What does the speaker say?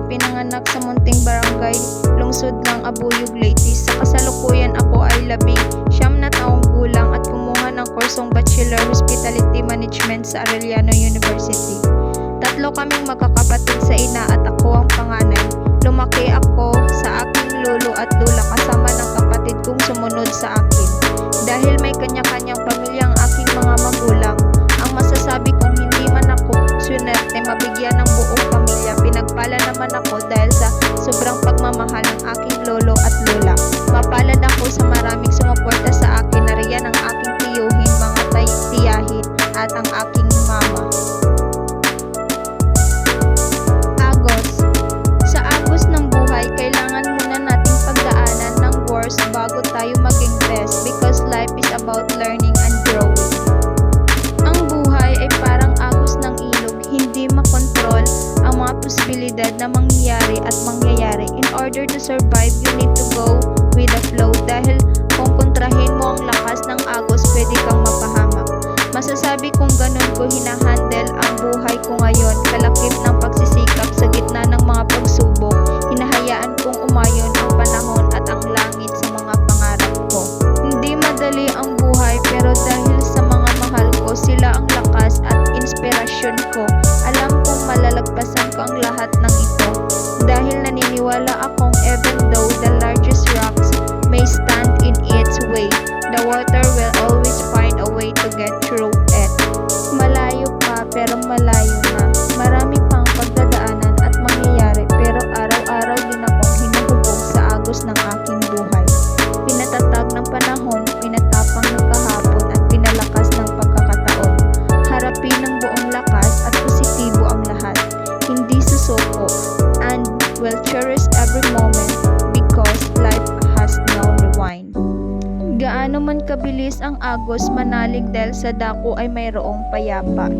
pinanganak sa munting barangay, lungsod ng Abuyog, Leyte. Sa kasalukuyan ako ay 19 na taong gulang at kumuha ng kursong Bachelor Hospitality Management sa Arellano University. Tatlo kaming magkakapatid sa ina at ako ang panganay. Lumaki ako sa aking lolo at lola kasama ng kapatid kong sumunod sa akin. Dahil may kanya-kanyang pamilya ang aking mga magulang, ang masasabi kong hindi man ako swerte mabigyan ng buong pamilya. Pinagpala naman ako dahil sa sobrang pagmamahal ng aking lolo at lola. Mapalad ako sa maraming sumuporta sa akin, na riyan ang aking tiyuhin, mga tiyahin at ang aking mama. Agos. Sa agos ng buhay, kailangan muna nating pagdaanan ng worst bago tayo maging best, because life is about learning and growing. Ang buhay ay parang agos ng ilog, hindi makontrol ang mga posibilidad na mangyayari at mangyayari. In order to survive, you need to go with the flow, dahil kung kontrahin mo ang lakas ng agos, pwede kang mapahamak. Masasabi kong ganun ko hinahandle ang buhay ko ngayon, kalakip ng pagsisikap sa gitna ng mga pagsubok. Hinahayaan kong umayon ang panahon at ang langit sa mga pangarap ko. Hindi madali ang buhay, pero dahil sa mga mahal ko, sila ang lakas at inspirasyon ko. Alam kong malalagpasan ko ang lahat ng ito, dahil naniniwala akong even though the largest rocks may stand in its way, the water will always find a way to get through it. Malayo pa, pero malayo na. Marami pang pagdadaanan at mangyayari, pero araw-araw din akong hinuhubog sa agos ng aking buhay. Pinatatag ng panahon, pinatapang ng kahapon at pinalakas ng pagkakataon. Harapin ng buong lakas at positibo ang lahat. Hindi susuko, and will cherish every moment, because life has no rewind. Gaano man kabilis ang agos, manalig dahil sa dako ay mayroong payapa.